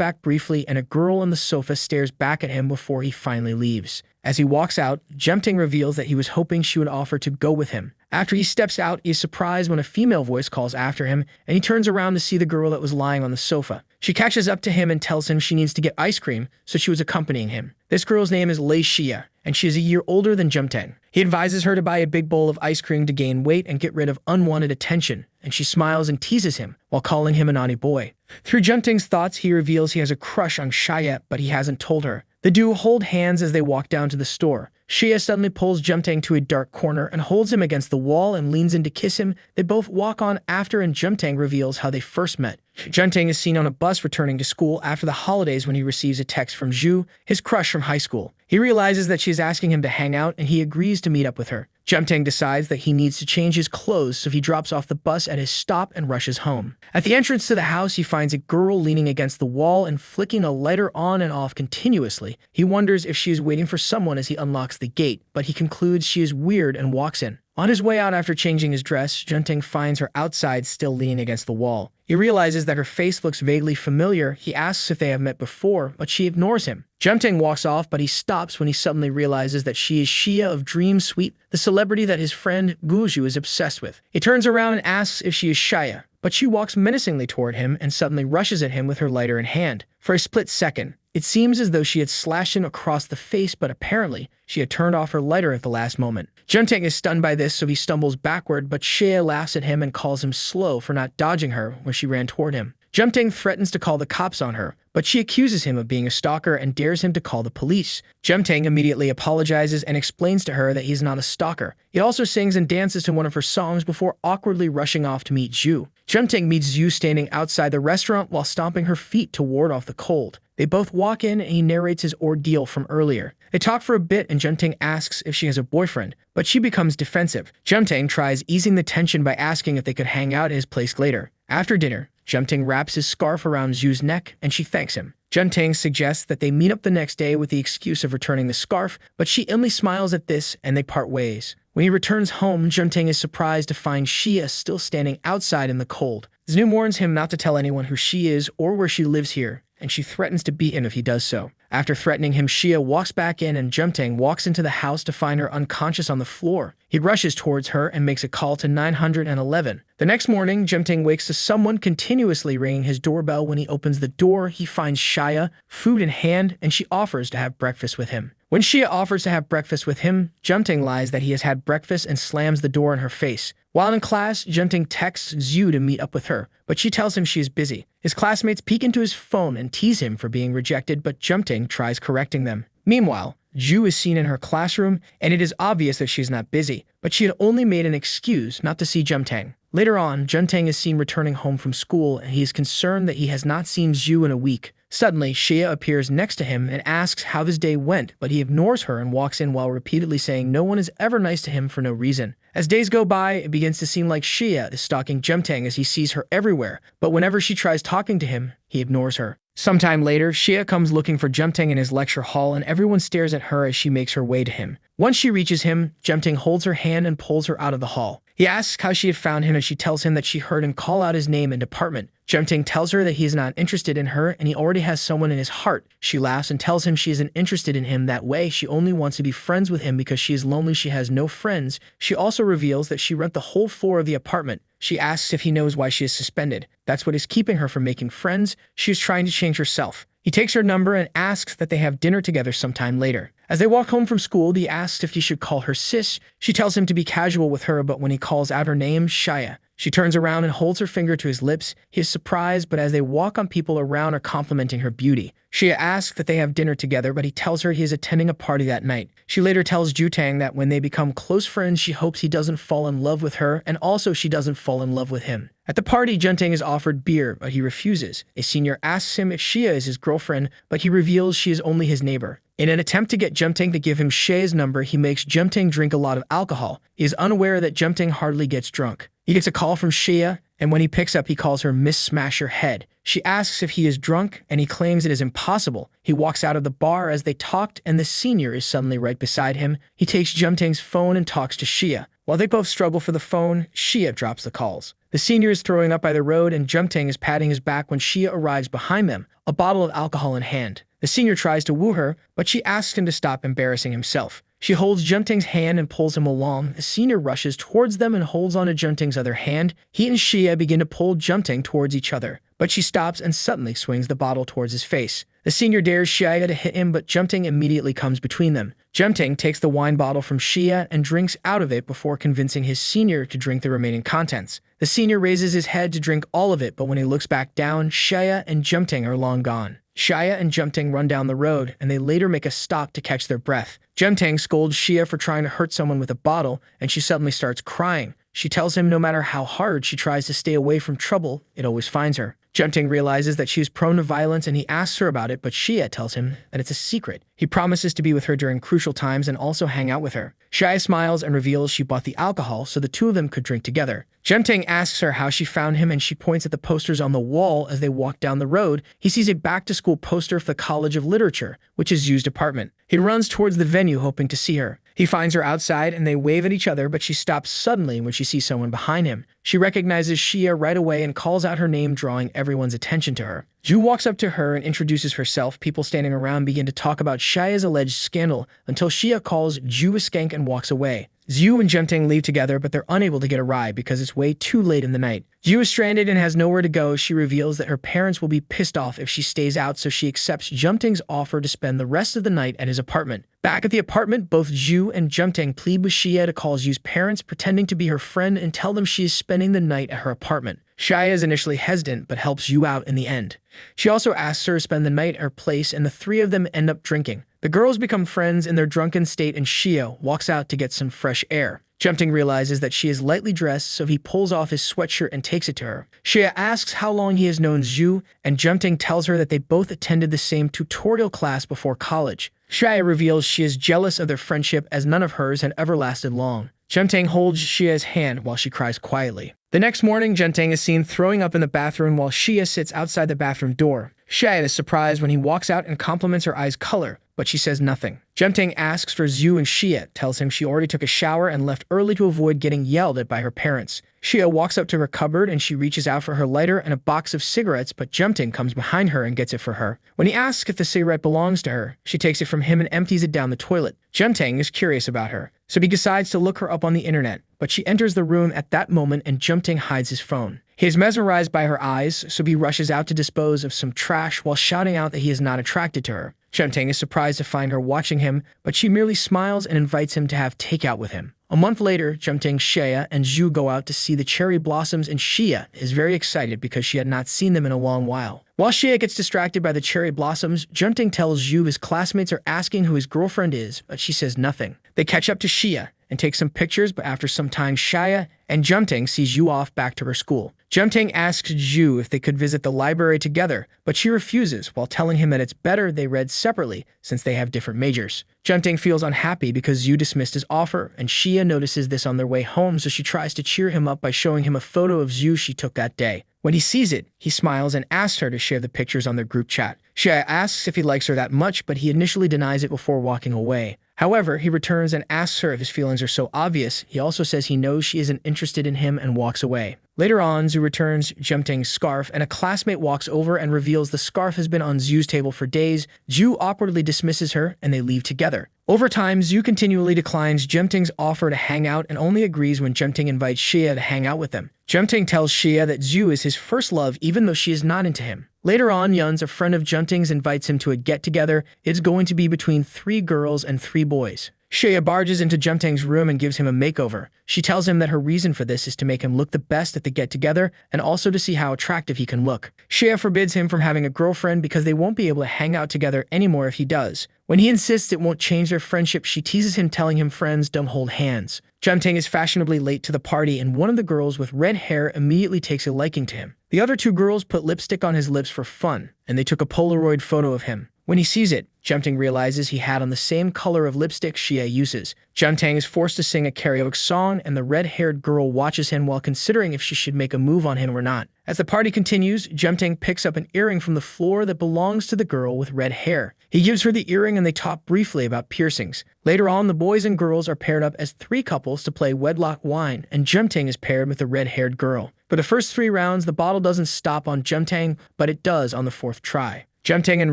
back briefly and a girl on the sofa stares back at him before he finally leaves. As he walks out, Jumting reveals that he was hoping she would offer to go with him. After he steps out, he is surprised when a female voice calls after him, and he turns around to see the girl that was lying on the sofa. She catches up to him and tells him she needs to get ice cream, so she was accompanying him. This girl's name is Lei Xia, and she is a year older than Jumting. He advises her to buy a big bowl of ice cream to gain weight and get rid of unwanted attention, and she smiles and teases him while calling him a naughty boy. Through Jumting's thoughts, he reveals he has a crush on Xia, but he hasn't told her. The duo hold hands as they walk down to the store. Xia suddenly pulls Jumting to a dark corner and holds him against the wall and leans in to kiss him. They both walk on after, and Jumting reveals how they first met. Jumting is seen on a bus returning to school after the holidays when he receives a text from Zhu, his crush from high school. He realizes that she is asking him to hang out, and he agrees to meet up with her. Jumting decides that he needs to change his clothes, so he drops off the bus at his stop and rushes home. At the entrance to the house, he finds a girl leaning against the wall and flicking a lighter on and off continuously. He wonders if she is waiting for someone as he unlocks the gate, but he concludes she is weird and walks in. On his way out after changing his dress, Jumting finds her outside still leaning against the wall. He realizes that her face looks vaguely familiar. He asks if they have met before, but she ignores him. Jumting walks off, but he stops when he suddenly realizes that she is Xia of Dream Sweet, the celebrity that his friend Guju is obsessed with. He turns around and asks if she is Xia, but she walks menacingly toward him and suddenly rushes at him with her lighter in hand. For a split second, it seems as though she had slashed him across the face, but apparently she had turned off her lighter at the last moment. Jumting is stunned by this, so he stumbles backward, but Xia laughs at him and calls him slow for not dodging her when she ran toward him. Jumting threatens to call the cops on her, but she accuses him of being a stalker and dares him to call the police. Jumting immediately apologizes and explains to her that he's not a stalker. He also sings and dances to one of her songs before awkwardly rushing off to meet Zhu. Jumting meets Zhu standing outside the restaurant while stomping her feet to ward off the cold. They both walk in and he narrates his ordeal from earlier. They talk for a bit and Jumting asks if she has a boyfriend, but she becomes defensive. Jumting tries easing the tension by asking if they could hang out at his place later. After dinner, Jumting wraps his scarf around Zhu's neck and she thanks him. Jumting suggests that they meet up the next day with the excuse of returning the scarf, but she only smiles at this and they part ways. When he returns home, Jumting is surprised to find Xia still standing outside in the cold. Zhu warns him not to tell anyone who she is or where she lives here, and she threatens to beat him if he does so. After threatening him, Xia walks back in and Jumting walks into the house to find her unconscious on the floor. He rushes towards her and makes a call to 911. The next morning, Jumting wakes to someone continuously ringing his doorbell. When he opens the door, he finds Xia, food in hand, and she offers to have breakfast with him. When Xia offers to have breakfast with him, Jumting lies that he has had breakfast and slams the door in her face. While in class, Jumting texts Zhu to meet up with her, but she tells him she is busy. His classmates peek into his phone and tease him for being rejected, but Jumting tries correcting them. Meanwhile, Zhu is seen in her classroom, and it is obvious that she is not busy, but she had only made an excuse not to see Jumting. Later on, Jumting is seen returning home from school, and he is concerned that he has not seen Zhu in a week. Suddenly, Xia appears next to him and asks how his day went, but he ignores her and walks in while repeatedly saying no one is ever nice to him for no reason. As days go by, it begins to seem like Xia is stalking Jumting as he sees her everywhere, but whenever she tries talking to him, he ignores her. Sometime later, Xia comes looking for Jumting in his lecture hall, and everyone stares at her as she makes her way to him. Once she reaches him, Jumting holds her hand and pulls her out of the hall. He asks how she had found him, and she tells him that she heard him call out his name and department. Jumting tells her that he is not interested in her and he already has someone in his heart. She laughs and tells him she isn't interested in him that way. She only wants to be friends with him because she is lonely. She has no friends. She also reveals that she rent the whole floor of the apartment. She asks if he knows why she is suspended. That's what is keeping her from making friends. She is trying to change herself. He takes her number and asks that they have dinner together sometime later. As they walk home from school, he asks if he should call her sis. She tells him to be casual with her, but when he calls out her name, Xia, she turns around and holds her finger to his lips. He is surprised, but as they walk on, people around are complimenting her beauty. Xia asks that they have dinner together, but he tells her he is attending a party that night. She later tells Jumting that when they become close friends, she hopes he doesn't fall in love with her, and also she doesn't fall in love with him. At the party, Jumting is offered beer, but he refuses. A senior asks him if Xia is his girlfriend, but he reveals she is only his neighbor. In an attempt to get Jumting to give him Xia's number, he makes Jumting drink a lot of alcohol. He is unaware that Jumting hardly gets drunk. He gets a call from Xia, and when he picks up, he calls her Miss Smash Your Head. She asks if he is drunk, and he claims it is impossible. He walks out of the bar as they talked, and the senior is suddenly right beside him. He takes Jumting's phone and talks to Xia. While they both struggle for the phone, Shia drops the calls. The senior is throwing up by the road and Jumting is patting his back when Shia arrives behind them, a bottle of alcohol in hand. The senior tries to woo her, but she asks him to stop embarrassing himself. She holds Jumting's hand and pulls him along. The senior rushes towards them and holds onto Jumting's other hand. He and Shia begin to pull Jumting towards each other, but she stops and suddenly swings the bottle towards his face. The senior dares Shia to hit him, but Jumting immediately comes between them. Jumting takes the wine bottle from Shia and drinks out of it before convincing his senior to drink the remaining contents. The senior raises his head to drink all of it, but when he looks back down, Shia and Jumting are long gone. Shia and Jumting run down the road, and they later make a stop to catch their breath. Jumting scolds Shia for trying to hurt someone with a bottle, and she suddenly starts crying. She tells him no matter how hard she tries to stay away from trouble, it always finds her. Jumting realizes that she is prone to violence and he asks her about it, but Shia tells him that it's a secret. He promises to be with her during crucial times and also hang out with her. Shia smiles and reveals she bought the alcohol so the two of them could drink together. Jumting asks her how she found him and she points at the posters on the wall as they walk down the road. He sees a back-to-school poster for the College of Literature, which is Yu's department. He runs towards the venue hoping to see her. He finds her outside and they wave at each other, but she stops suddenly when she sees someone behind him. She recognizes Shia right away and calls out her name, drawing everyone's attention to her. Ju walks up to her and introduces herself. People standing around begin to talk about Shia's alleged scandal until Shia calls Ju a skank and walks away. Zhu and Jumting leave together, but they're unable to get a ride because it's way too late in the night. Zhu is stranded and has nowhere to go. She reveals that her parents will be pissed off if she stays out, so she accepts Jumting's offer to spend the rest of the night at his apartment. Back at the apartment, both Zhu and Jumting plead with Shia to call Zhu's parents, pretending to be her friend, and tell them she is spending the night at her apartment. Shia is initially hesitant, but helps Zhu out in the end. She also asks her to spend the night at her place, and the three of them end up drinking. The girls become friends in their drunken state, and Shia walks out to get some fresh air. Jumting realizes that she is lightly dressed, so he pulls off his sweatshirt and takes it to her. Shia asks how long he has known Zhu, and Jumting tells her that they both attended the same tutorial class before college. Shia reveals she is jealous of their friendship as none of hers had ever lasted long. Jumting holds Shia's hand while she cries quietly. The next morning, Jumting is seen throwing up in the bathroom while Shia sits outside the bathroom door. Shia is surprised when he walks out and compliments her eye's color, but she says nothing. Jumting asks for Zhu and Shia, tells him she already took a shower and left early to avoid getting yelled at by her parents. Shia walks up to her cupboard and she reaches out for her lighter and a box of cigarettes, but Jumting comes behind her and gets it for her. When he asks if the cigarette belongs to her, she takes it from him and empties it down the toilet. Jumting is curious about her, so he decides to look her up on the internet, but she enters the room at that moment and Jumting hides his phone. He is mesmerized by her eyes, so he rushes out to dispose of some trash while shouting out that he is not attracted to her. Jumting is surprised to find her watching him, but she merely smiles and invites him to have takeout with him. A month later, Jumting, Shia, and Zhu go out to see the cherry blossoms, and Shia is very excited because she had not seen them in a long while. While Shia gets distracted by the cherry blossoms, Jumting tells Zhu his classmates are asking who his girlfriend is, but she says nothing. They catch up to Shia and take some pictures, but after some time, Shia and Jumting sees Zhu off back to her school. Jumting asks Zhu if they could visit the library together, but she refuses while telling him that it's better they read separately since they have different majors. Jumting feels unhappy because Zhu dismissed his offer, and Shia notices this on their way home, so she tries to cheer him up by showing him a photo of Zhu she took that day. When he sees it, he smiles and asks her to share the pictures on their group chat. Shia asks if he likes her that much, but he initially denies it before walking away. However, he returns and asks her if his feelings are so obvious. He also says he knows she isn't interested in him and walks away. Later on, Zhu returns Jumting's scarf, and a classmate walks over and reveals the scarf has been on Zhu's table for days. Zhu awkwardly dismisses her, and they leave together. Over time, Zhu continually declines Jumting's offer to hang out and only agrees when Jumting invites Shia to hang out with them. Jumting tells Shia that Zhu is his first love even though she is not into him. Later on, Yun's, a friend of Jumting's, invites him to a get-together. It's going to be between 3 girls and 3 boys. Shia barges into Jumting's room and gives him a makeover. She tells him that her reason for this is to make him look the best at the get-together and also to see how attractive he can look. Shia forbids him from having a girlfriend because they won't be able to hang out together anymore if he does. When he insists it won't change their friendship, she teases him, telling him friends don't hold hands. Jumting is fashionably late to the party, and one of the girls with red hair immediately takes a liking to him. The other 2 girls put lipstick on his lips for fun, and they took a Polaroid photo of him. When he sees it, Jumting realizes he had on the same color of lipstick Shia uses. Jumting is forced to sing a karaoke song, and the red-haired girl watches him while considering if she should make a move on him or not. As the party continues, Jemtang picks up an earring from the floor that belongs to the girl with red hair. He gives her the earring and they talk briefly about piercings. Later on, the boys and girls are paired up as 3 couples to play wedlock wine, and Jemtang is paired with the red-haired girl. For the first 3 rounds, the bottle doesn't stop on Jemtang, but it does on the 4th try. Jemtang and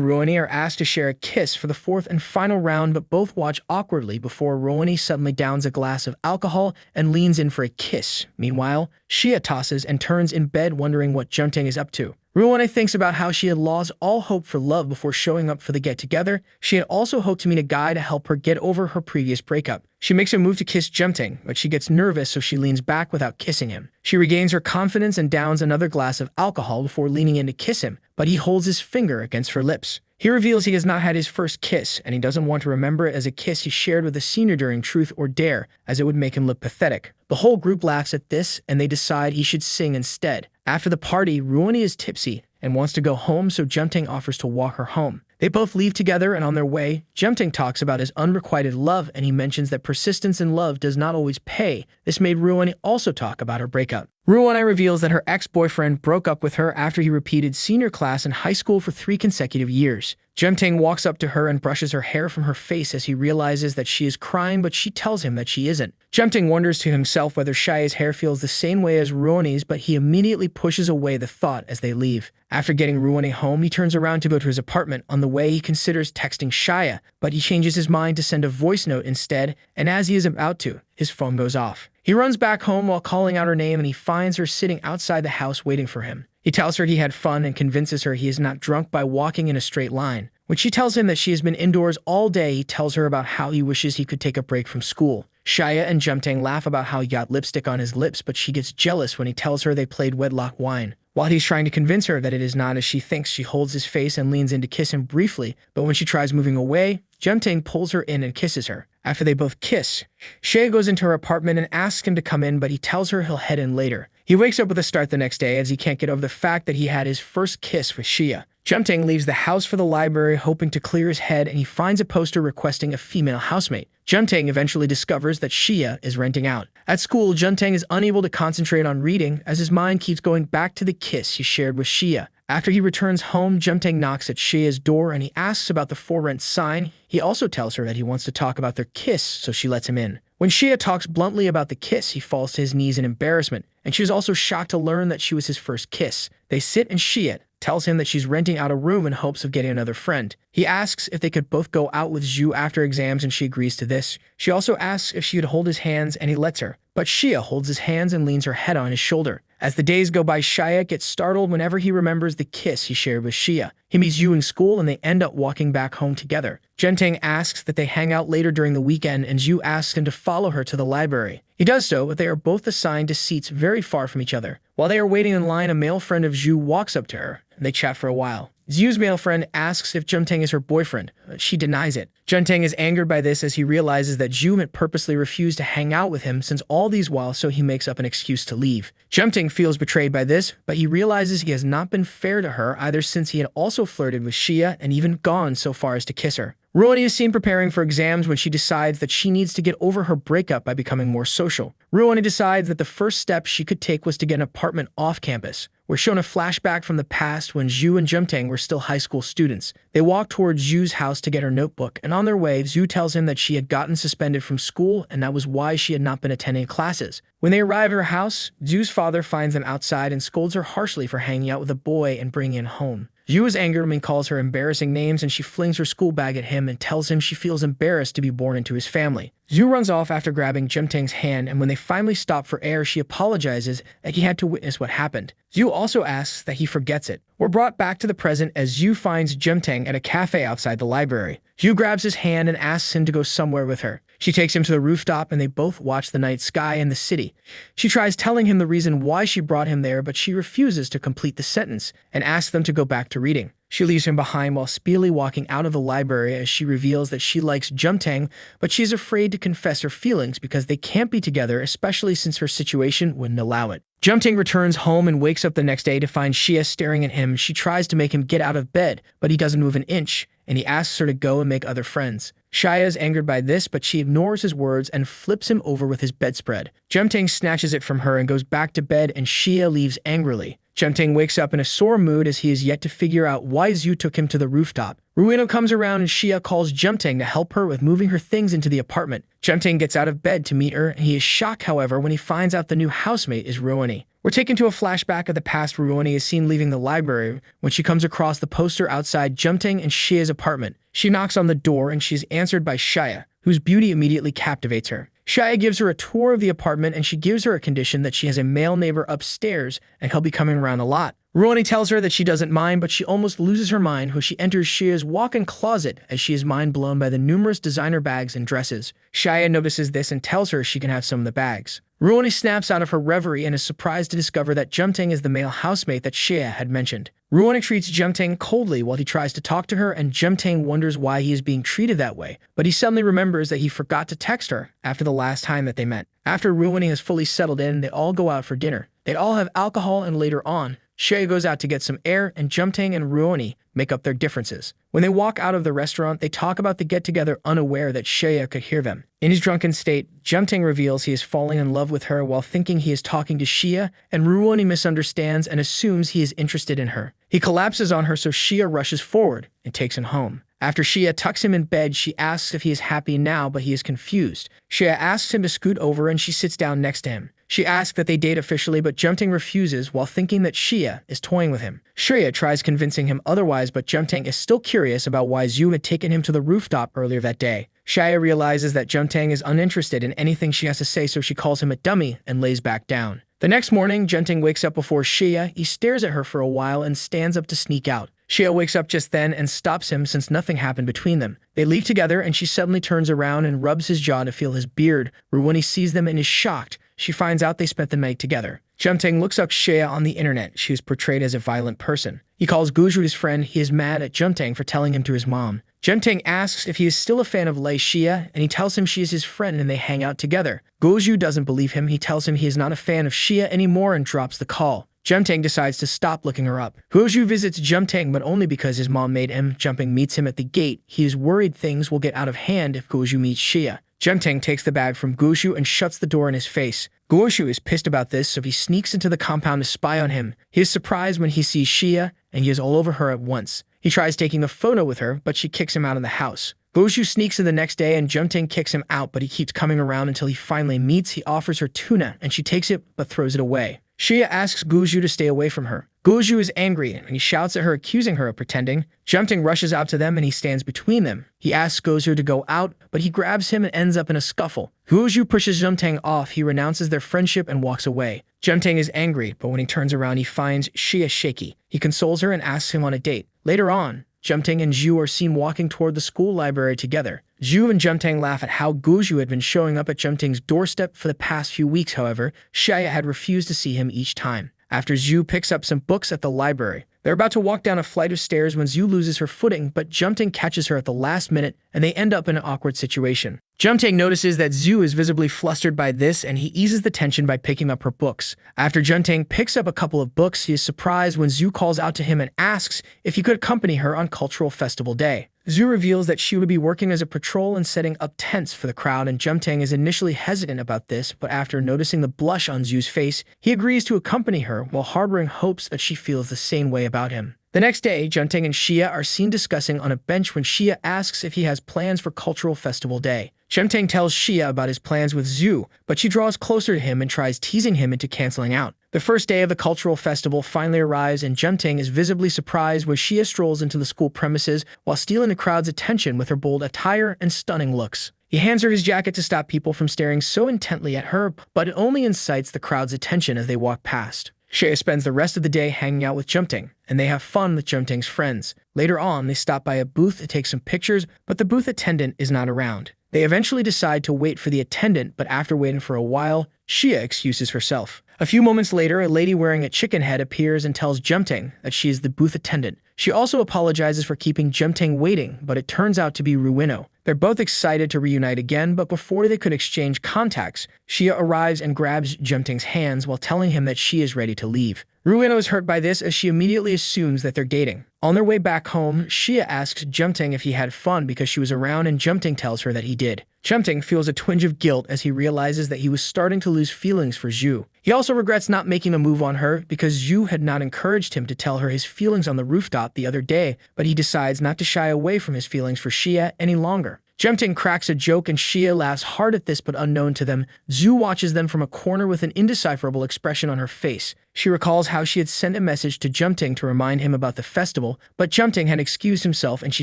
Ruoni are asked to share a kiss for the 4th and final round, but both watch awkwardly before Ruoni suddenly downs a glass of alcohol and leans in for a kiss. Meanwhile, Shia tosses and turns in bed wondering what Jemtang is up to. Ruoni thinks about how she had lost all hope for love before showing up for the get-together. She had also hoped to meet a guy to help her get over her previous breakup. She makes a move to kiss Jemtang, but she gets nervous, so she leans back without kissing him. She regains her confidence and downs another glass of alcohol before leaning in to kiss him, but he holds his finger against her lips. He reveals he has not had his first kiss, and he doesn't want to remember it as a kiss he shared with a senior during Truth or Dare, as it would make him look pathetic. The whole group laughs at this, and they decide he should sing instead. After the party, Ruoni is tipsy and wants to go home, so Jemtang offers to walk her home. They both leave together, and on their way, Jemtang talks about his unrequited love, and he mentions that persistence in love does not always pay. This made Ruoni also talk about her breakup. Ruoni reveals that her ex-boyfriend broke up with her after he repeated senior class in high school for 3 consecutive years. Jemtang walks up to her and brushes her hair from her face as he realizes that she is crying, but she tells him that she isn't. Jemtang wonders to himself whether Shia's hair feels the same way as Ruoni's, but he immediately pushes away the thought as they leave. After getting Ruoni home, he turns around to go to his apartment. On the way, he considers texting Shia, but he changes his mind to send a voice note instead, and as he is about to, his phone goes off. He runs back home while calling out her name, and he finds her sitting outside the house waiting for him. He tells her he had fun and convinces her he is not drunk by walking in a straight line. When she tells him that she has been indoors all day, he tells her about how he wishes he could take a break from school. Shia and Jemtang laugh about how he got lipstick on his lips, but she gets jealous when he tells her they played wedlock wine. While he's trying to convince her that it is not as she thinks, she holds his face and leans in to kiss him briefly, but when she tries moving away, Jemtang pulls her in and kisses her. After they both kiss, Shia goes into her apartment and asks him to come in, but he tells her he'll head in later. He wakes up with a start the next day as he can't get over the fact that he had his first kiss with Shia. Jemtang leaves the house for the library hoping to clear his head, and he finds a poster requesting a female housemate. Jemtang eventually discovers that Shia is renting out. At school, Jemtang is unable to concentrate on reading as his mind keeps going back to the kiss he shared with Shia. After he returns home, Jemtang knocks at Shia's door and he asks about the for rent sign. He also tells her that he wants to talk about their kiss, so she lets him in. When Shia talks bluntly about the kiss, he falls to his knees in embarrassment, and she is also shocked to learn that she was his first kiss. They sit and Shia tells him that she's renting out a room in hopes of getting another friend. He asks if they could both go out with Zhu after exams, and she agrees to this. She also asks if she would hold his hands, and he lets her. But Shia holds his hands and leans her head on his shoulder. As the days go by, Shia gets startled whenever he remembers the kiss he shared with Shia. He meets Zhu in school, and they end up walking back home together. Jemtang asks that they hang out later during the weekend, and Zhu asks him to follow her to the library. He does so, but they are both assigned to seats very far from each other. While they are waiting in line, a male friend of Zhu walks up to her, and they chat for a while. Zhu's male friend asks if Jemtang is her boyfriend. She denies it. Jemtang is angered by this as he realizes that Zhu had purposely refused to hang out with him since all these while, so he makes up an excuse to leave. Jemtang feels betrayed by this, but he realizes he has not been fair to her either, since he had also flirted with Shia and even gone so far as to kiss her. Ruoni is seen preparing for exams when she decides that she needs to get over her breakup by becoming more social. Ruoni decides that the first step she could take was to get an apartment off campus. We're shown a flashback from the past when Zhu and Jemtang were still high school students. They walk towards Zhu's house to get her notebook, and on their way, Zhu tells him that she had gotten suspended from school and that was why she had not been attending classes. When they arrive at her house, Zhu's father finds them outside and scolds her harshly for hanging out with a boy and bringing him home. Zhu is angered when he calls her embarrassing names, and she flings her school bag at him and tells him she feels embarrassed to be born into his family. Zhu runs off after grabbing Jemtang's hand, and when they finally stop for air, she apologizes that he had to witness what happened. Zhu also asks that he forgets it. We're brought back to the present as Zhu finds Jemtang at a cafe outside the library. Zhu grabs his hand and asks him to go somewhere with her. She takes him to the rooftop and they both watch the night sky and the city. She tries telling him the reason why she brought him there, but she refuses to complete the sentence and asks them to go back to reading. She leaves him behind while speedily walking out of the library as she reveals that she likes Jemtang, but she's afraid to confess her feelings because they can't be together, especially since her situation wouldn't allow it. Jemtang returns home and wakes up the next day to find Shia staring at him. She tries to make him get out of bed, but he doesn't move an inch, and he asks her to go and make other friends. Shia is angered by this, but she ignores his words and flips him over with his bedspread. Jemtang snatches it from her and goes back to bed, and Shia leaves angrily. Jumting wakes up in a sore mood as he is yet to figure out why Zhu took him to the rooftop. Ruino comes around and Xia calls Jumting to help her with moving her things into the apartment. Jumting gets out of bed to meet her, and he is shocked, however, when he finds out the new housemate is Ruoni. We're taken to a flashback of the past. Ruoni is seen leaving the library when she comes across the poster outside Jumting and Xia's apartment. She knocks on the door and she is answered by Xia, whose beauty immediately captivates her. Xia gives her a tour of the apartment and she gives her a condition that she has a male neighbor upstairs and he'll be coming around a lot. Ruoni tells her that she doesn't mind, but she almost loses her mind when she enters Xia's walk-in closet as she is mind blown by the numerous designer bags and dresses. Xia notices this and tells her she can have some of the bags. Ruoni snaps out of her reverie and is surprised to discover that Jumting is the male housemate that Xia had mentioned. Ruoni treats Jumting coldly while he tries to talk to her, and Jumting wonders why he is being treated that way, but he suddenly remembers that he forgot to text her after the last time that they met. After Ruoni has fully settled in, they all go out for dinner. They all have alcohol, and later on, Xia goes out to get some air, and Jumting and Ruoni make up their differences. When they walk out of the restaurant, they talk about the get-together unaware that Xia could hear them. In his drunken state, Jumting reveals he is falling in love with her while thinking he is talking to Xia, and Ruoni misunderstands and assumes he is interested in her. He collapses on her, so Xia rushes forward and takes him home. After Xia tucks him in bed, she asks if he is happy now, but he is confused. Xia asks him to scoot over and she sits down next to him. She asks that they date officially, but Jumting refuses while thinking that Xia is toying with him. Xia tries convincing him otherwise, but Jumting is still curious about why Zhu had taken him to the rooftop earlier that day. Xia realizes that Jumting is uninterested in anything she has to say, so she calls him a dummy and lays back down. The next morning, Jumting wakes up before Xia. He stares at her for a while and stands up to sneak out. Xia wakes up just then and stops him since nothing happened between them. They leave together and she suddenly turns around and rubs his jaw to feel his beard. Ruoni sees them and is shocked. She finds out they spent the night together. Jumting looks up Xia on the internet. She was portrayed as a violent person. He calls Guju his friend. He is mad at Jumting for telling him to his mom. Jumting asks if he is still a fan of Lei Xia, and he tells him she is his friend and they hang out together. Guju doesn't believe him. He tells him he is not a fan of Xia anymore and drops the call. Jumting decides to stop looking her up. Guju visits Jumting, but only because his mom made him. Jumting meets him at the gate. He is worried things will get out of hand if Guju meets Xia. Jumting takes the bag from Guju and shuts the door in his face. Guju is pissed about this, so he sneaks into the compound to spy on him. He is surprised when he sees Xia, and he is all over her at once. He tries taking a photo with her, but she kicks him out of the house. Guju sneaks in the next day, and Jumting kicks him out, but he keeps coming around until he finally meets. He offers her tuna, and she takes it, but throws it away. Xia asks Guju to stay away from her. Guju is angry, and he shouts at her, accusing her of pretending. Jumting rushes out to them, and he stands between them. He asks Guju to go out, but he grabs him and ends up in a scuffle. Guju pushes Jumting off. He renounces their friendship and walks away. Jumting is angry, but when he turns around, he finds Xia shaky. He consoles her and asks him on a date. Later on, Jumting and Zhu are seen walking toward the school library together. Zhu and Jumting laugh at how Guju had been showing up at Jumting's doorstep for the past few weeks. However, Xia had refused to see him each time. After Zhu picks up some books at the library, they're about to walk down a flight of stairs when Zhu loses her footing, but Jumting catches her at the last minute, and they end up in an awkward situation. Jumting notices that Zhu is visibly flustered by this, and he eases the tension by picking up her books. After Jumting picks up a couple of books, he is surprised when Zhu calls out to him and asks if he could accompany her on Cultural Festival Day. Zhu reveals that she would be working as a patrol and setting up tents for the crowd, and Jumting is initially hesitant about this, but after noticing the blush on Zhu's face, he agrees to accompany her while harboring hopes that she feels the same way about him. The next day, Jumting and Xia are seen discussing on a bench when Xia asks if he has plans for Cultural Festival Day. Jumting tells Xia about his plans with Zhu, but she draws closer to him and tries teasing him into canceling out. The first day of the cultural festival finally arrives, and Jumting is visibly surprised when Xia strolls into the school premises while stealing the crowd's attention with her bold attire and stunning looks. He hands her his jacket to stop people from staring so intently at her, but it only incites the crowd's attention as they walk past. Xia spends the rest of the day hanging out with Jumting, and they have fun with Jumting's friends. Later on, they stop by a booth to take some pictures, but the booth attendant is not around. They eventually decide to wait for the attendant, but after waiting for a while, Xia excuses herself. A few moments later, a lady wearing a chicken head appears and tells Jumting that she is the booth attendant. She also apologizes for keeping Jumting waiting, but it turns out to be Ruino. They're both excited to reunite again, but before they could exchange contacts, Xia arrives and grabs Jumting's hands while telling him that she is ready to leave. Ruino is hurt by this as she immediately assumes that they're dating. On their way back home, Xia asks Jumting if he had fun because she was around, and Jumting tells her that he did. Jumting feels a twinge of guilt as he realizes that he was starting to lose feelings for Zhu. He also regrets not making a move on her because Zhu had not encouraged him to tell her his feelings on the rooftop the other day, but he decides not to shy away from his feelings for Xia any longer. Jumting cracks a joke and Xia laughs hard at this, but unknown to them, Zhu watches them from a corner with an indecipherable expression on her face. She recalls how she had sent a message to Jumting to remind him about the festival, but Jumting had excused himself and she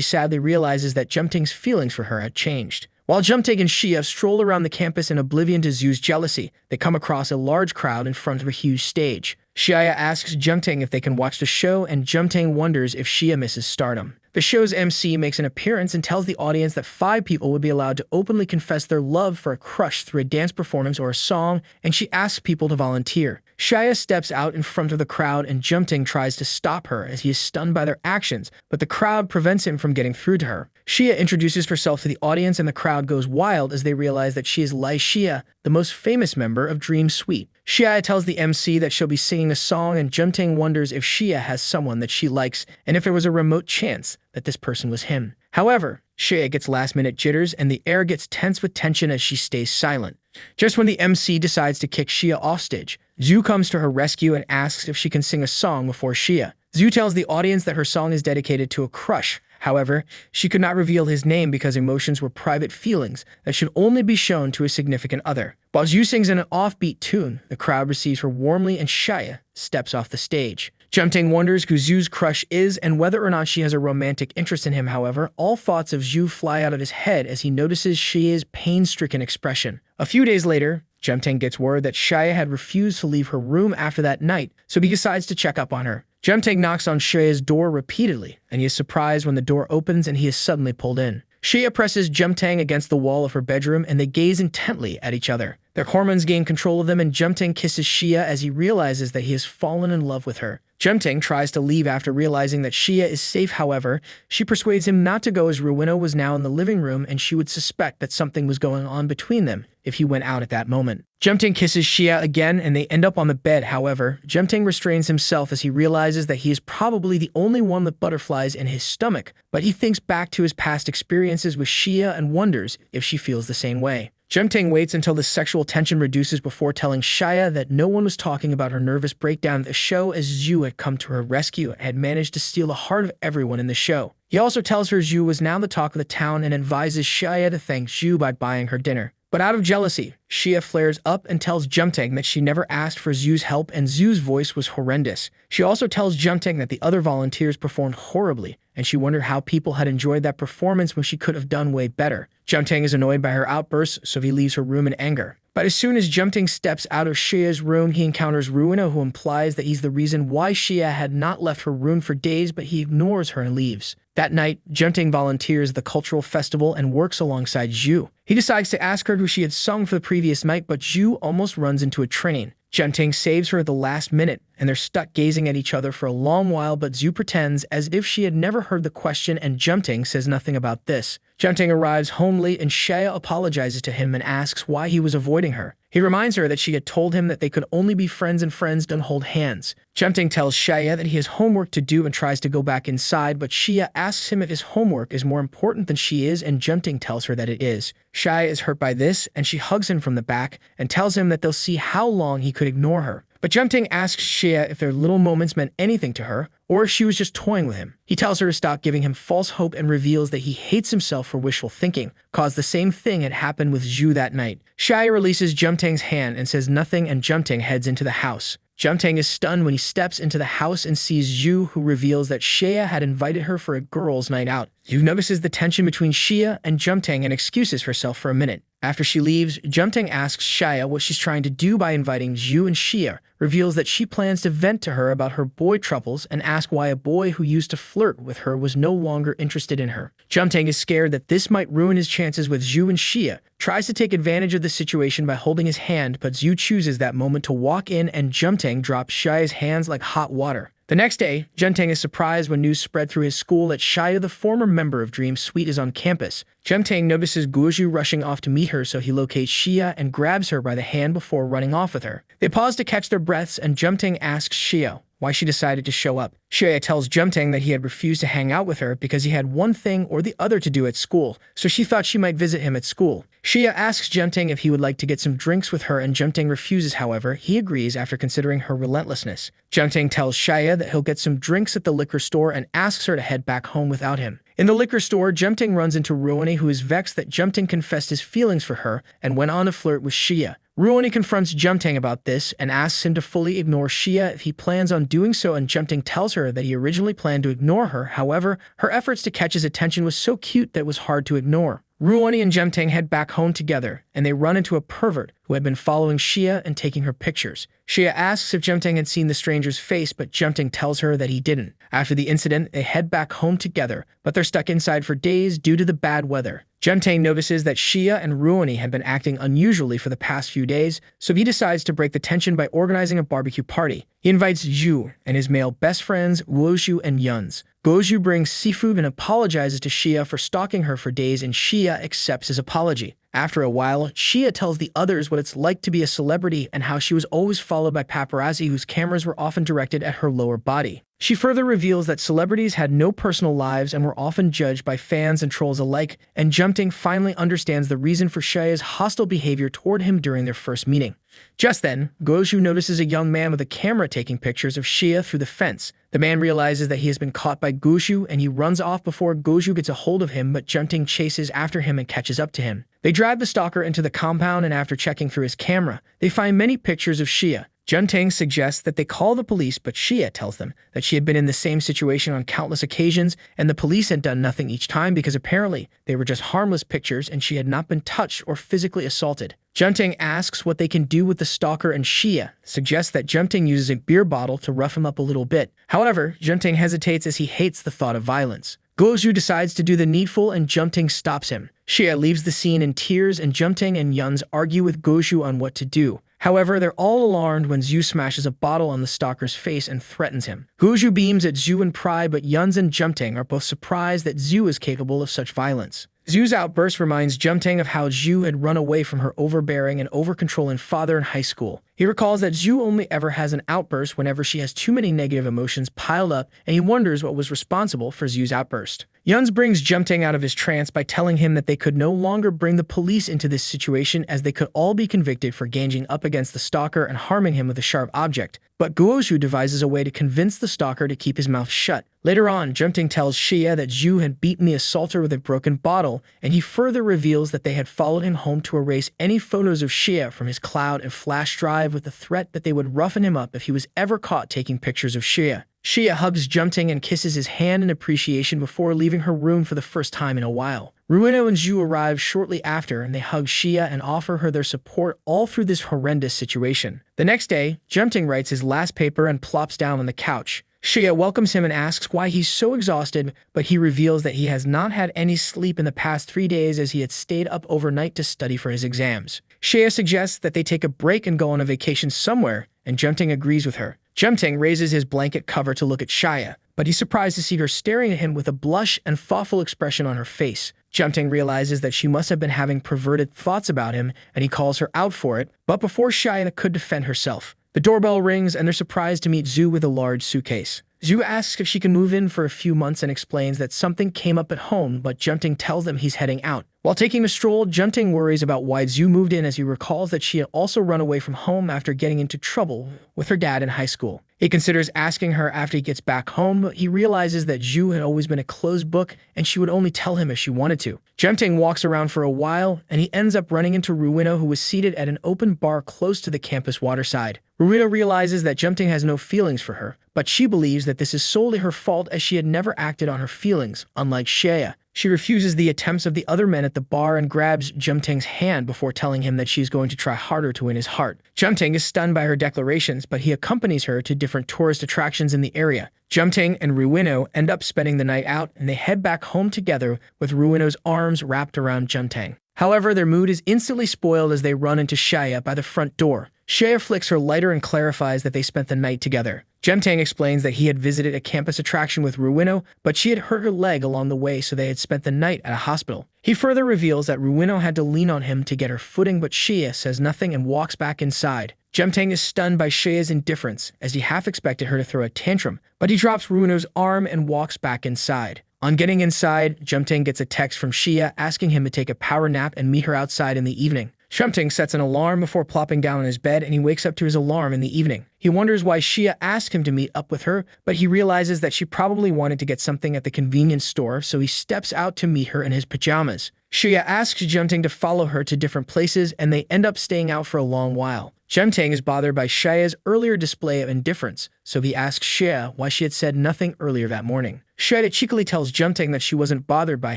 sadly realizes that Jumting's feelings for her had changed. While Jumting and Xia stroll around the campus in oblivion to Zhu's jealousy, they come across a large crowd in front of a huge stage. Xia asks Jumting if they can watch the show, and Jumting wonders if Xia misses stardom. The show's MC makes an appearance and tells the audience that 5 people would be allowed to openly confess their love for a crush through a dance performance or a song, and she asks people to volunteer. Xia steps out in front of the crowd and Jumting tries to stop her as he is stunned by their actions, but the crowd prevents him from getting through to her. Xia introduces herself to the audience and the crowd goes wild as they realize that she is Lai Xia, the most famous member of Dream Suite. Xia tells the MC that she'll be singing a song and Jumting wonders if Xia has someone that she likes and if there was a remote chance that this person was him. However, Xia gets last-minute jitters and the air gets tense with tension as she stays silent. Just when the MC decides to kick Xia off stage, Zhu comes to her rescue and asks if she can sing a song before Xia. Zhu tells the audience that her song is dedicated to a crush. However, she could not reveal his name because emotions were private feelings that should only be shown to a significant other. While Zhu sings in an offbeat tune, the crowd receives her warmly and Xia steps off the stage. Jumting wonders who Zhu's crush is and whether or not she has a romantic interest in him. However, all thoughts of Zhu fly out of his head as he notices Xia's pain-stricken expression. A few days later, Jumting gets word that Xia had refused to leave her room after that night, so he decides to check up on her. Jumting knocks on Xia's door repeatedly, and he is surprised when the door opens and he is suddenly pulled in. Xia presses Jumting against the wall of her bedroom and they gaze intently at each other. Their hormones gain control of them and Jumting kisses Xia as he realizes that he has fallen in love with her. Jumting tries to leave after realizing that Xia is safe. However, she persuades him not to go as Ruina was now in the living room and she would suspect that something was going on between them if he went out at that moment. Jumting kisses Xia again and they end up on the bed. However, Jumting restrains himself as he realizes that he is probably the only one with butterflies in his stomach, but he thinks back to his past experiences with Xia and wonders if she feels the same way. Jumting waits until the sexual tension reduces before telling Xia that no one was talking about her nervous breakdown at the show as Zhu had come to her rescue and had managed to steal the heart of everyone in the show. He also tells her Zhu was now the talk of the town and advises Xia to thank Zhu by buying her dinner. But out of jealousy, Xia flares up and tells Jumting that she never asked for Zhu's help and Zhu's voice was horrendous. She also tells Jumting that the other volunteers performed horribly, and she wondered how people had enjoyed that performance when she could have done way better. Jumting is annoyed by her outbursts, so he leaves her room in anger. But as soon as Jumting steps out of Xia's room, he encounters Ruina, who implies that he's the reason why Xia had not left her room for days, but he ignores her and leaves. That night, Jumting volunteers at the cultural festival and works alongside Zhu. He decides to ask her who she had sung for the previous night, but Zhu almost runs into a train. Jumting saves her at the last minute, and they're stuck gazing at each other for a long while, but Zhu pretends as if she had never heard the question and Jumting says nothing about this. Jumting arrives home late and Xia apologizes to him and asks why he was avoiding her. He reminds her that she had told him that they could only be friends and friends don't hold hands. Jumting tells Xia that he has homework to do and tries to go back inside, but Xia asks him if his homework is more important than she is, and Jumting tells her that it is. Xia is hurt by this, and she hugs him from the back and tells him that they'll see how long he could ignore her. But Jumting asks Xia if their little moments meant anything to her, or if she was just toying with him. He tells her to stop giving him false hope and reveals that he hates himself for wishful thinking, cause the same thing had happened with Zhu that night. Xia releases Jumting's hand and says nothing, and Jumting heads into the house. Jumting is stunned when he steps into the house and sees Zhu, who reveals that Xia had invited her for a girls' night out. Zhu notices the tension between Xia and Jumting and excuses herself for a minute. After she leaves, Jumting asks Xia what she's trying to do by inviting Zhu, and Xia reveals that she plans to vent to her about her boy troubles and ask why a boy who used to flirt with her was no longer interested in her. Jumting is scared that this might ruin his chances with Zhu, and Xia tries to take advantage of the situation by holding his hand, but Zhu chooses that moment to walk in and Jumting drops Xia's hands like hot water. The next day, Jumting is surprised when news spread through his school that Xia, the former member of Dream Suite, is on campus. Jumting notices Guozhu rushing off to meet her, so he locates Xia and grabs her by the hand before running off with her. They pause to catch their breaths, and Jumting asks Xia why she decided to show up. Shia tells Jumtae that he had refused to hang out with her because he had one thing or the other to do at school, so she thought she might visit him at school. Shia asks Jumtae if he would like to get some drinks with her, and Jumtae refuses. However, he agrees after considering her relentlessness. Jumtae tells Shia that he'll get some drinks at the liquor store and asks her to head back home without him. In the liquor store, Jumtae runs into Ruoni, who is vexed that Jumtae confessed his feelings for her and went on to flirt with Shia. Ruoni confronts Jumtae about this and asks him to fully ignore Shia if he plans on doing so, and Jumtae tells her that he originally planned to ignore her. However, her efforts to catch his attention was so cute that it was hard to ignore. Ruoni and Jumtae head back home together, and they run into a pervert who had been following Shia and taking her pictures. Shia asks if Jumtae had seen the stranger's face, but Jumtae tells her that he didn't. After the incident, they head back home together, but they're stuck inside for days due to the bad weather. Jumtae notices that Shia and Ruoni had been acting unusually for the past few days, so he decides to break the tension by organizing a barbecue party. He invites Zhu and his male best friends, Guozhu and Yuns. Guozhu brings seafood and apologizes to Shia for stalking her for days, and Shia accepts his apology. After a while, Shia tells the others what it's like to be a celebrity and how she was always followed by paparazzi whose cameras were often directed at her lower body. She further reveals that celebrities had no personal lives and were often judged by fans and trolls alike, and Jumtae finally understands the reason for Shia's hostile behavior toward him during their first meeting. Just then, Guozhu notices a young man with a camera taking pictures of Shia through the fence. The man realizes that he has been caught by Guozhu, and he runs off before Guozhu gets a hold of him, but Jumtae chases after him and catches up to him. They drive the stalker into the compound, and after checking through his camera, they find many pictures of Shia. Jumtae suggests that they call the police, but Shia tells them that she had been in the same situation on countless occasions, and the police had done nothing each time because apparently they were just harmless pictures and she had not been touched or physically assaulted. Jumtae asks what they can do with the stalker, and Shia suggests that Jumtae uses a beer bottle to rough him up a little bit. However, Jumtae hesitates as he hates the thought of violence. Guozhu decides to do the needful, and Jumtae stops him. Shia leaves the scene in tears, and Jumtae and Yuns argue with Guozhu on what to do. However, they're all alarmed when Zhu smashes a bottle on the stalker's face and threatens him. Guozhu beams at Zhu in pride, but Yuns and Jumtae are both surprised that Zhu is capable of such violence. Zhu's outburst reminds Jumtae of how Zhu had run away from her overbearing and over-controlling father in high school. He recalls that Zhu only ever has an outburst whenever she has too many negative emotions piled up, and he wonders what was responsible for Zhu's outburst. Yuns brings Jumtae out of his trance by telling him that they could no longer bring the police into this situation, as they could all be convicted for ganging up against the stalker and harming him with a sharp object. But Guozhu devises a way to convince the stalker to keep his mouth shut. Later on, Jumtae tells Shia that Zhu had beaten the assaulter with a broken bottle, and he further reveals that they had followed him home to erase any photos of Shia from his cloud and flash drive, with the threat that they would roughen him up if he was ever caught taking pictures of Shia. Shia hugs Jumtae and kisses his hand in appreciation before leaving her room for the first time in a while. Ruino and Zhu arrive shortly after, and they hug Shia and offer her their support all through this horrendous situation. The next day, Jumtae writes his last paper and plops down on the couch. Shia welcomes him and asks why he's so exhausted, but he reveals that he has not had any sleep in the past 3 days as he had stayed up overnight to study for his exams. Shia suggests that they take a break and go on a vacation somewhere, and Jumtae agrees with her. Jumtae raises his blanket cover to look at Shia, but he's surprised to see her staring at him with a blush and thoughtful expression on her face. Jumtae realizes that she must have been having perverted thoughts about him, and he calls her out for it, but before Shia could defend herself. The doorbell rings, and they're surprised to meet Zhu with a large suitcase. Zhu asks if she can move in for a few months and explains that something came up at home, but Jumtae tells them he's heading out. While taking a stroll, Jumtae worries about why Zhu moved in, as he recalls that she had also run away from home after getting into trouble with her dad in high school. He considers asking her after he gets back home, but he realizes that Zhu had always been a closed book and she would only tell him if she wanted to. Jumtae walks around for a while, and he ends up running into Ruino, who was seated at an open bar close to the campus waterside. Ruino realizes that Jumtae has no feelings for her, but she believes that this is solely her fault, as she had never acted on her feelings, unlike Shia. She refuses the attempts of the other men at the bar and grabs Jumtae's hand before telling him that she is going to try harder to win his heart. Jumtae is stunned by her declarations, but he accompanies her to different tourist attractions in the area. Jumtae and Ruino end up spending the night out, and they head back home together with Ruino's arms wrapped around Jumtae. However, their mood is instantly spoiled as they run into Shia by the front door. Shia flicks her lighter and clarifies that they spent the night together. Jumtae explains that he had visited a campus attraction with Ruino, but she had hurt her leg along the way, so they had spent the night at a hospital. He further reveals that Ruino had to lean on him to get her footing, but Shia says nothing and walks back inside. Jemtang is stunned by Shia's indifference, as he half expected her to throw a tantrum, but he drops Ruino's arm and walks back inside. On getting inside, Jemtang gets a text from Shia asking him to take a power nap and meet her outside in the evening. Jemtang sets an alarm before plopping down on his bed, and he wakes up to his alarm in the evening. He wonders why Shia asked him to meet up with her, but he realizes that she probably wanted to get something at the convenience store, so he steps out to meet her in his pajamas. Shia asks Jemtang to follow her to different places, and they end up staying out for a long while. Jemtang is bothered by Shia's earlier display of indifference, so he asks Shia why she had said nothing earlier that morning. Shia cheekily tells Jemtang that she wasn't bothered by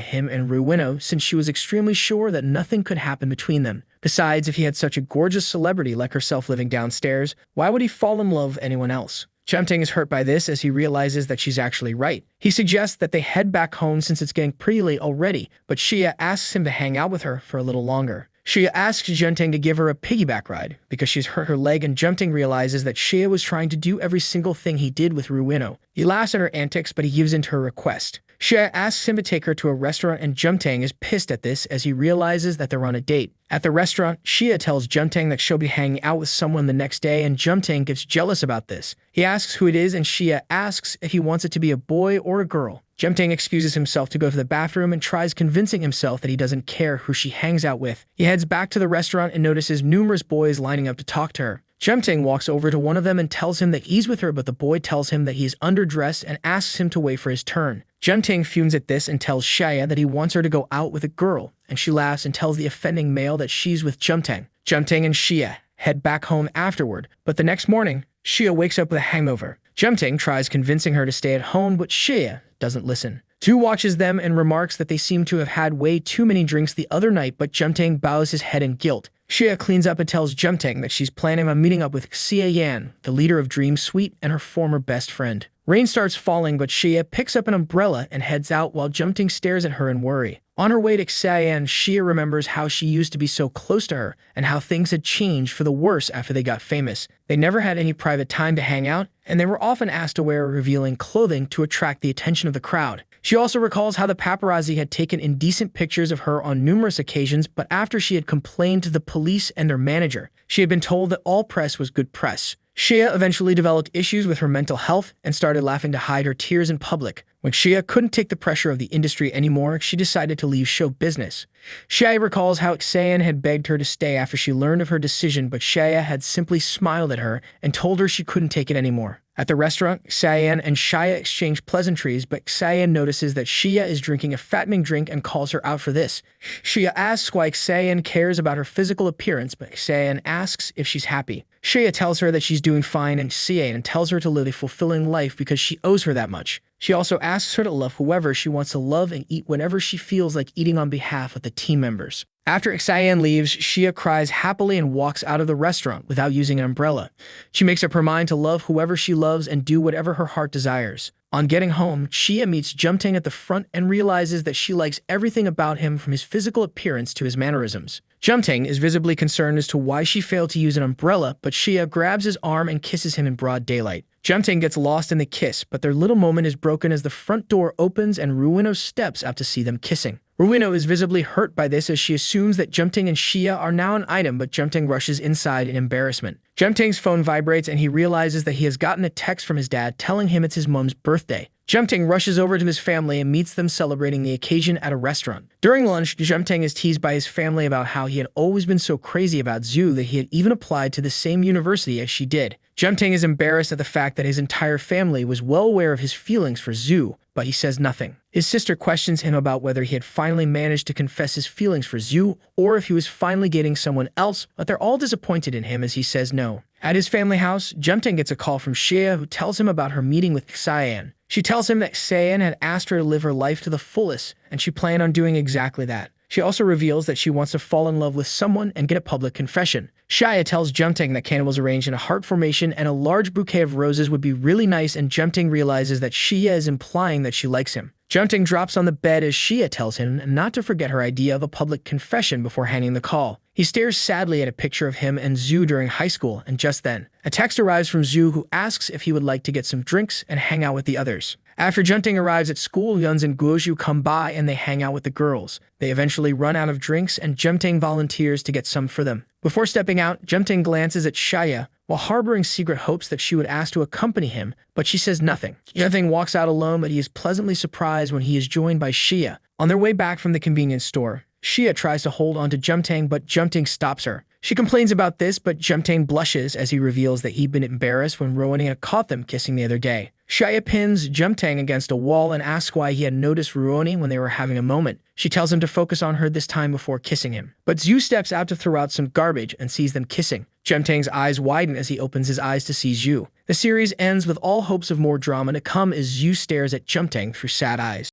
him and Ruino since she was extremely sure that nothing could happen between them. Besides, if he had such a gorgeous celebrity like herself living downstairs, why would he fall in love with anyone else? Jemtang is hurt by this as he realizes that she's actually right. He suggests that they head back home since it's getting pretty late already, but Shia asks him to hang out with her for a little longer. Shia asks Jemtang to give her a piggyback ride because she's hurt her leg, and Jemtang realizes that Shia was trying to do every single thing he did with Ruino. He laughs at her antics, but he gives in to her request. Shia asks him to take her to a restaurant, and Jemtang is pissed at this as he realizes that they're on a date. At the restaurant, Shia tells Jemtang that she'll be hanging out with someone the next day, and Jemtang gets jealous about this. He asks who it is, and Shia asks if he wants it to be a boy or a girl. Jemtang excuses himself to go to the bathroom and tries convincing himself that he doesn't care who she hangs out with. He heads back to the restaurant and notices numerous boys lining up to talk to her. Jemtang walks over to one of them and tells him that he's with her, but the boy tells him that he is underdressed and asks him to wait for his turn. Jemtang fumes at this and tells Shia that he wants her to go out with a girl, and she laughs and tells the offending male that she's with Jemtang. Jemtang and Shia head back home afterward, but the next morning, Shia wakes up with a hangover. Jemtang tries convincing her to stay at home, but Shia doesn't listen. Zhu watches them and remarks that they seem to have had way too many drinks the other night, but Jemtang bows his head in guilt. Shia cleans up and tells Jemtang that she's planning on meeting up with Xia Yan, the leader of Dream Suite and her former best friend. Rain starts falling, but Shia picks up an umbrella and heads out while Jemtang stares at her in worry. On her way to Xia Yan, Shia remembers how she used to be so close to her and how things had changed for the worse after they got famous. They never had any private time to hang out, and they were often asked to wear revealing clothing to attract the attention of the crowd. She also recalls how the paparazzi had taken indecent pictures of her on numerous occasions, but after she had complained to the police and their manager, she had been told that all press was good press. Shia eventually developed issues with her mental health and started laughing to hide her tears in public. When Shia couldn't take the pressure of the industry anymore, she decided to leave show business. Shia recalls how Xian had begged her to stay after she learned of her decision, but Shia had simply smiled at her and told her she couldn't take it anymore. At the restaurant, Xian and Shia exchange pleasantries, but Xian notices that Shia is drinking a fattening drink and calls her out for this. Shia asks why Xian cares about her physical appearance, but Xian asks if she's happy. Shia tells her that she's doing fine, and Xian tells her to live a fulfilling life because she owes her that much. She also asks her to love whoever she wants to love and eat whenever she feels like eating on behalf of the team members. After Xian leaves, Shia cries happily and walks out of the restaurant without using an umbrella. She makes up her mind to love whoever she loves and do whatever her heart desires. On getting home, Shia meets Jemtang at the front and realizes that she likes everything about him, from his physical appearance to his mannerisms. Jemtang is visibly concerned as to why she failed to use an umbrella, but Shia grabs his arm and kisses him in broad daylight. Jemtang gets lost in the kiss, but their little moment is broken as the front door opens and Ruino steps out to see them kissing. Ruino is visibly hurt by this as she assumes that Jemtang and Shia are now an item, but Jemtang rushes inside in embarrassment. Jemtang's phone vibrates and he realizes that he has gotten a text from his dad telling him it's his mom's birthday. Jemtang rushes over to his family and meets them celebrating the occasion at a restaurant. During lunch, Jemtang is teased by his family about how he had always been so crazy about Zhu that he had even applied to the same university as she did. Jemtang is embarrassed at the fact that his entire family was well aware of his feelings for Zhu, but he says nothing. His sister questions him about whether he had finally managed to confess his feelings for Zhu or if he was finally dating someone else, but they're all disappointed in him as he says no. At his family house, Jemtang gets a call from Shia, who tells him about her meeting with Xian. She tells him that Xian had asked her to live her life to the fullest, and she planned on doing exactly that. She also reveals that she wants to fall in love with someone and get a public confession. Shia tells Jemtang that candles arranged in a heart formation and a large bouquet of roses would be really nice, and Jemtang realizes that Shia is implying that she likes him. Jemtang drops on the bed as Shia tells him not to forget her idea of a public confession before hanging the call. He stares sadly at a picture of him and Zhu during high school, and just then, a text arrives from Zhu who asks if he would like to get some drinks and hang out with the others. After Junting arrives at school, Yuns and Guozhu come by and they hang out with the girls. They eventually run out of drinks and Junting volunteers to get some for them. Before stepping out, Junting glances at Shaya while harboring secret hopes that she would ask to accompany him, but she says nothing. Junting walks out alone, but he is pleasantly surprised when he is joined by Shia. On their way back from the convenience store, Shia tries to hold on to Junting, but Junting stops her. She complains about this, but Junting blushes as he reveals that he'd been embarrassed when Rowan had caught them kissing the other day. Shia pins Junting against a wall and asks why he had noticed Ruoni when they were having a moment. She tells him to focus on her this time before kissing him. But Zhu steps out to throw out some garbage and sees them kissing. Junting's eyes widen as he opens his eyes to see Zhu. The series ends with all hopes of more drama to come as Zhu stares at Junting through sad eyes.